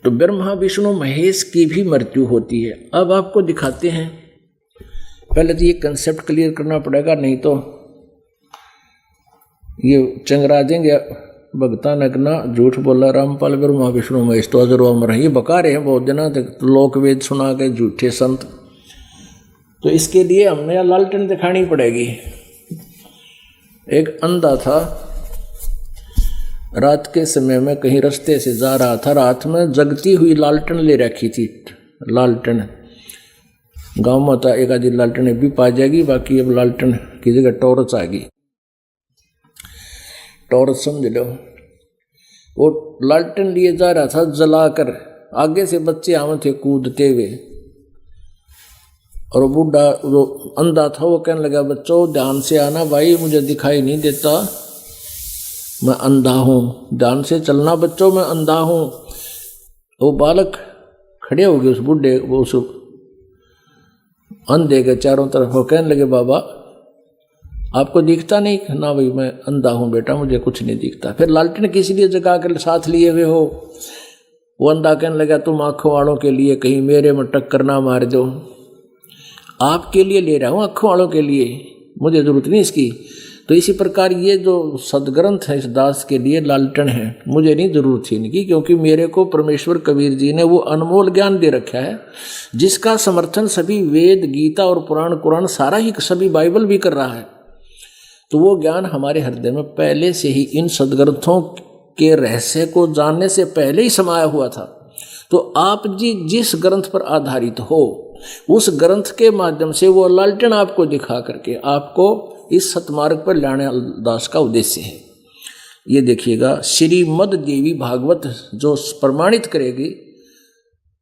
तो ब्रह्मा विष्णु महेश की भी मृत्यु होती है। अब आपको दिखाते हैं, पहले तो ये कंसेप्ट क्लियर करना पड़ेगा, नहीं तो ये चंगरा देंगे भगता नगना, झूठ बोला रामपाल ब्रह्मा विष्णु महेश तो अजर अमर है, ये बका रहे हैं बहुत दिनों तक, लोक वेद सुना के झूठे संत। तो इसके लिए हमने लालटेन दिखानी पड़ेगी। एक अंधा था, रात के समय में कहीं रास्ते से जा रहा था, रात में जगती हुई लालटेन ले रखी थी। लालटेन गांव में था, एक आधी लालटेन भी पा जाएगी, बाकी अब लालटेन की जगह टॉर्च आ गई। टॉर्च समझ लो, वो लालटेन लिए जा रहा था जलाकर, आगे से बच्चे आए थे कूदते हुए, और बूढ़ा जो अंधा था वो कहने लगा, बच्चों ध्यान से आना भाई, मुझे दिखाई नहीं देता, मैं अंधा हूँ, ध्यान से चलना बच्चों, मैं अंधा हूँ। वो बालक खड़े हो गए उस बूढ़े, वो उस अंधे के चारों तरफ, वो कहने लगे, बाबा आपको दिखता नहीं? ना भाई मैं अंधा हूँ बेटा, मुझे कुछ नहीं दिखता। फिर लालटेन किसी लिए जगा कर साथ लिए हुए हो? वो अंधा कहने लगा, तुम आँखों वालों के लिए कहीं मेरे में टक्कर ना मार दो। आपके लिए ले रहा हूँ, आँखों वालों के लिए, मुझे जरूरत नहीं इसकी। तो इसी प्रकार ये जो सदग्रंथ है इस दास के लिए लालटेन है, मुझे नहीं जरूरत थी इनकी, क्योंकि मेरे को परमेश्वर कबीर जी ने वो अनमोल ज्ञान दे रखा है जिसका समर्थन सभी वेद, गीता और पुराण कुरान सारा ही, सभी बाइबल भी कर रहा है। तो वो ज्ञान हमारे हृदय में पहले से ही इन सदग्रंथों के रहस्य को जानने से पहले ही समाया हुआ था। तो आप जी जिस ग्रंथ पर आधारित हो, उस ग्रंथ के माध्यम से वो लालटेन आपको दिखा करके आपको इस सतमार्ग पर लाने दास का उद्देश्य है। ये देखिएगा, श्रीमद् देवी भागवत जो प्रमाणित करेगी,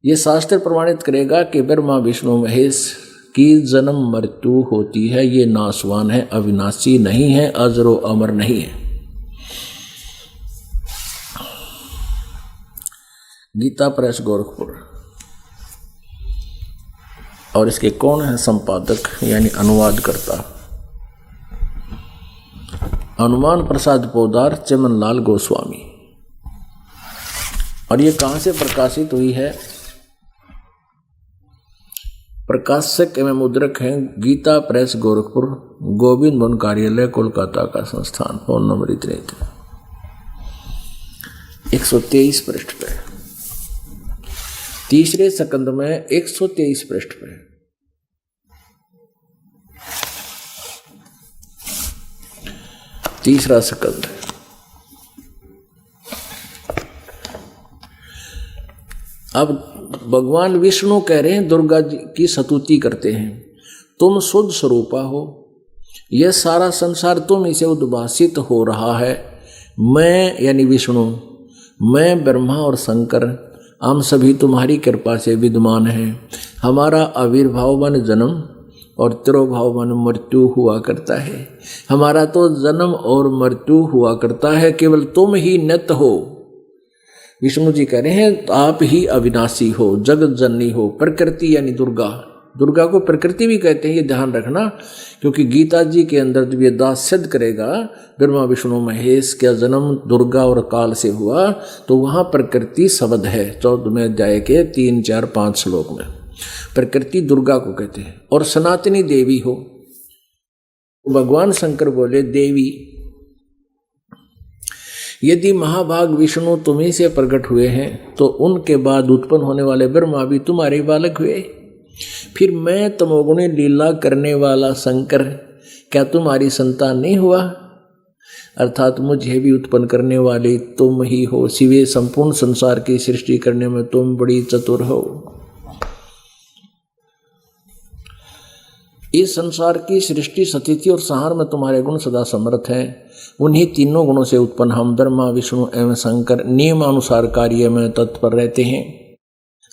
ये शास्त्र प्रमाणित करेगा कि ब्रह्मा विष्णु महेश की जन्म मृत्यु होती है, ये नाशवान है, अविनाशी नहीं है, अजरो अमर नहीं है। गीता प्रेस गोरखपुर, और इसके कौन है संपादक यानी अनुवाद करता? हनुमान प्रसाद पोदार, चमनलाल गोस्वामी। और ये कहाँ से प्रकाशित हुई है? प्रकाशक एवं मुद्रक हैं गीता प्रेस गोरखपुर, गोविंद भवन कार्यालय कोलकाता का संस्थान। फोन नंबर इतने थे। 123 पृष्ठ पे, तीसरे स्कंद में 123 पृष्ठ पे। तीसरा स्कंद। अब भगवान विष्णु कह रहे हैं, दुर्गा जी की स्तुति करते हैं, तुम शुद्ध स्वरूपा हो, यह सारा संसार तुम इसे उद्भासित हो रहा है। मैं यानी विष्णु, मैं ब्रह्मा और शंकर, हम सभी तुम्हारी कृपा से विद्यमान हैं। हमारा आविर्भाव बन जन्म और तिरोभाव बन मृत्यु हुआ करता है। हमारा तो जन्म और मृत्यु हुआ करता है, केवल तुम ही नित्य हो। विष्णु जी कह रहे हैं आप ही अविनाशी हो, जगत जननी हो। प्रकृति यानी दुर्गा, दुर्गा को प्रकृति भी कहते हैं, ये ध्यान रखना, क्योंकि गीता जी के अंदर जब ये दास सिद्ध करेगा ब्रह्मा विष्णु महेश का जन्म दुर्गा और काल से हुआ, तो वहाँ प्रकृति शब्द है 14वें अध्याय के 3, 4, 5 श्लोक में। प्रकृति दुर्गा को कहते हैं। और सनातनी देवी हो, भगवान शंकर बोले देवी, यदि महाभाग विष्णु तुम्ही से प्रकट हुए हैं तो उनके बाद उत्पन्न होने वाले ब्रह्मा भी तुम्हारे बालक हुए। फिर मैं तमोगुणी लीला करने वाला शंकर क्या तुम्हारी संतान नहीं हुआ? अर्थात मुझे भी उत्पन्न करने वाली तुम ही हो। शिवे संपूर्ण संसार की सृष्टि करने में तुम बड़ी चतुर हो। इस संसार की सृष्टि, स्थिति और संहार में तुम्हारे गुण सदा समर्थ हैं। उन्हीं तीनों गुणों से उत्पन्न हम ब्रह्मा विष्णु एवं शंकर नियमानुसार कार्य में तत्पर रहते हैं।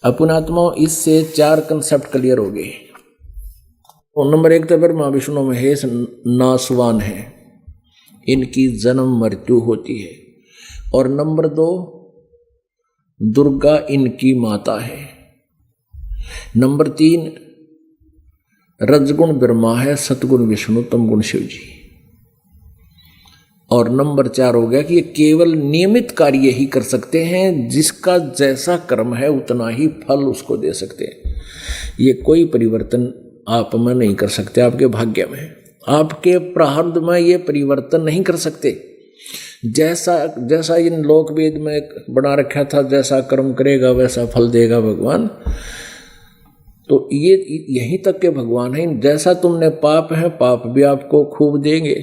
अपनात्मा, इससे 4 कंसेप्ट क्लियर हो गए। और नंबर 1 तो ब्रह्मा विष्णु महेश नाशवान है, इनकी जन्म मृत्यु होती है। और नंबर 2 दुर्गा इनकी माता है। नंबर 3 रजगुण ब्रह्मा है, सतगुण विष्णु, तमगुण शिव जी। और नंबर 4 हो गया कि ये केवल नियमित कार्य ही कर सकते हैं, जिसका जैसा कर्म है उतना ही फल उसको दे सकते हैं। ये कोई परिवर्तन आप में नहीं कर सकते, आपके भाग्य में, आपके प्रारब्ध में ये परिवर्तन नहीं कर सकते। जैसा इन लोक वेद में बना रखा था, जैसा कर्म करेगा वैसा फल देगा भगवान, तो ये यहीं तक के भगवान है। जैसा तुमने पाप है, पाप भी आपको खूब देंगे।